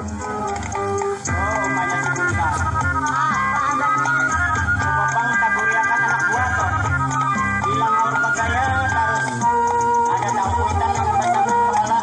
Oh, banyak sebentar. Bapang taburiakan anak buah toh. Bilang aur bagaya terus ada tahu hutan yang bersama kepala.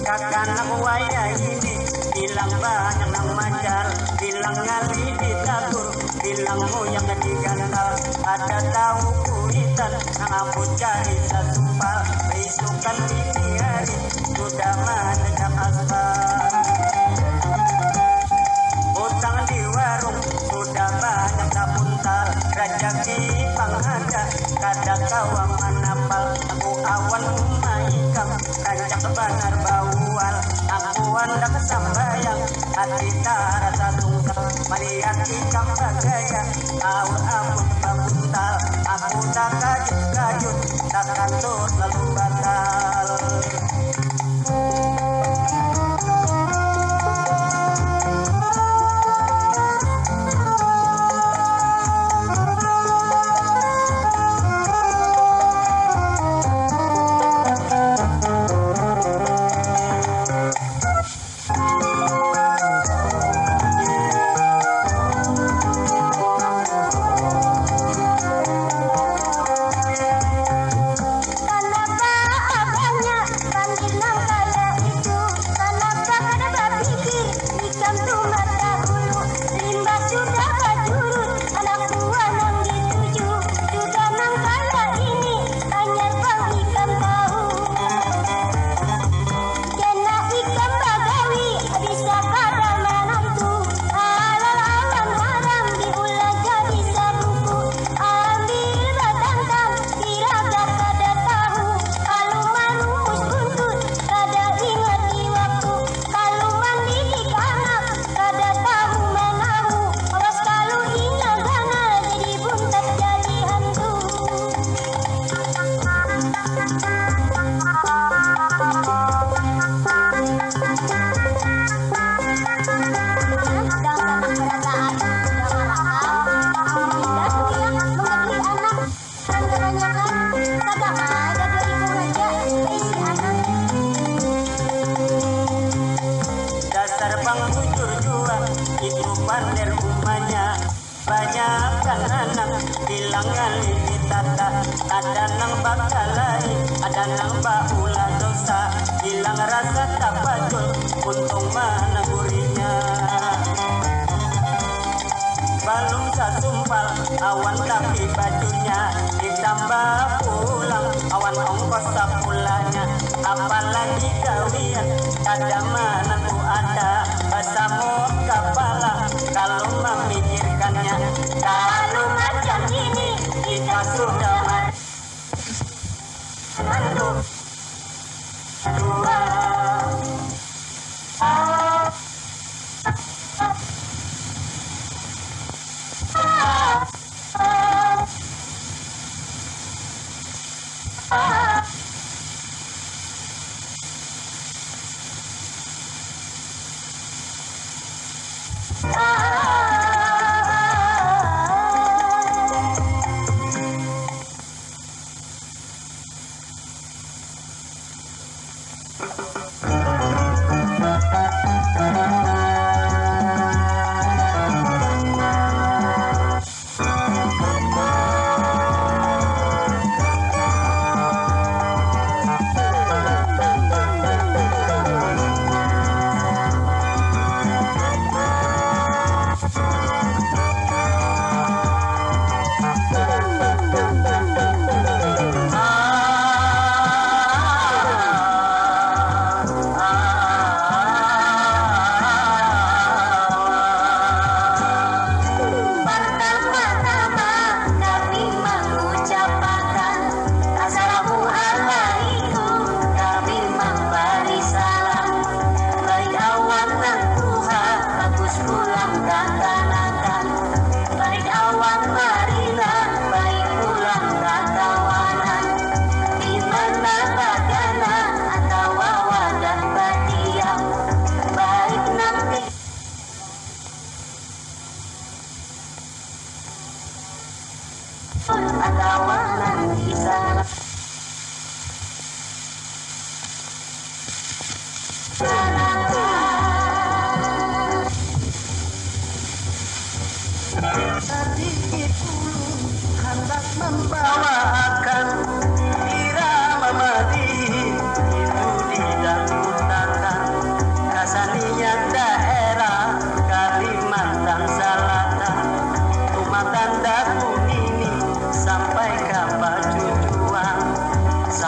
Kakak buaya ini bilang banyak nang manjar, bilang ngali ditabur, bilang moyang diganal, ada tahu kuitan nang ampun cari sasumpal, besukan dini hari sudah menejak aspal. Utang di warung sudah banyak tak puntal, rajaki pangada kadang kawang manapal, aku awan maikam rancak banar baual, aku anda kesambayang hati tak rasa tungkal, melihat ikam bagaya aur ampun bakuntal, aku tak kajut-kajut tak kantor lalu batal. Dasar bang bujur jua itu pandai rumahnya, banyak kan anak bilang ngali ditata, ada nang bakalai, ada nang baula dosa, bilang rasa tak pacul untung menegurinya. Balung sasumpal awan tapi bajunya, ditambah pulang awan ongkos tak pulanya, apalagi kawian ada menentu ada, bersama kepala kalau memikirkannya, kalau macam ini kita sudah mandu dua.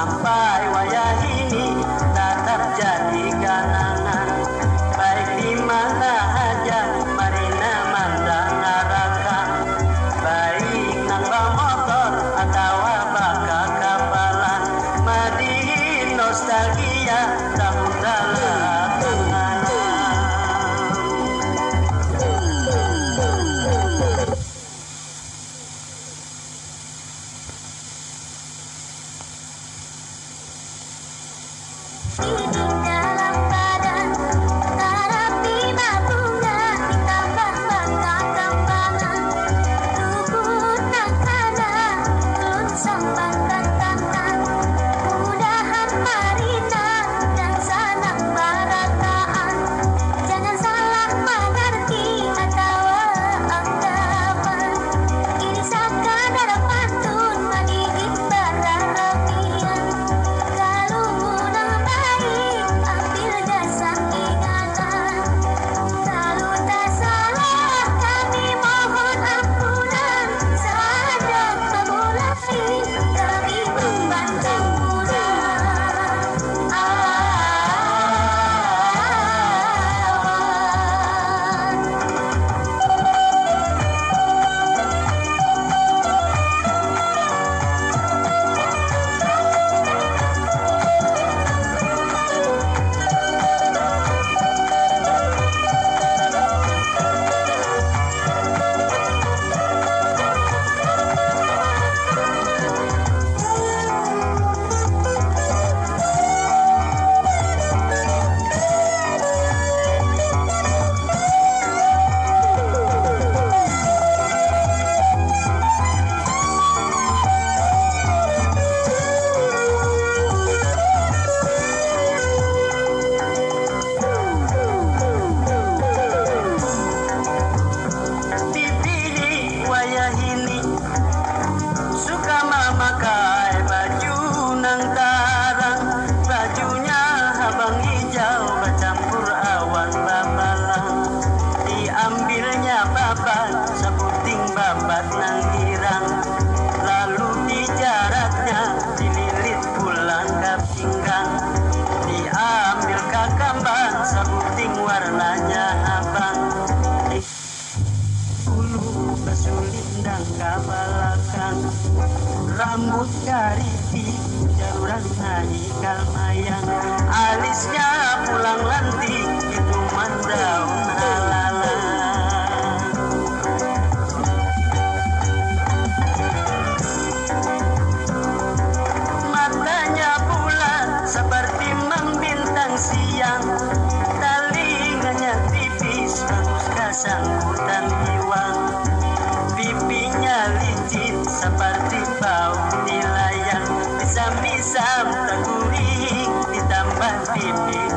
sampai wayah ini tak terjadi kenangan. Baik di mana aja marina mandang neraka, baik nangka motor atau baka kapalan, madi nostalgia tahun dalam babat nang girang, lalu di jaraknya dililit bulan ke pinggang, diambil kakamban sabuting warnanya abang, bulu basulit dan kabalakan, rambut kariti jaruran naik kalmayan, alisnya pulang lantik itu mandaun halala. Seperti membintang siang, telinganya tipis, bagus kesangkutan hiwang, pipinya licin seperti bau nilayang, misam-misam terguring ditambah pipi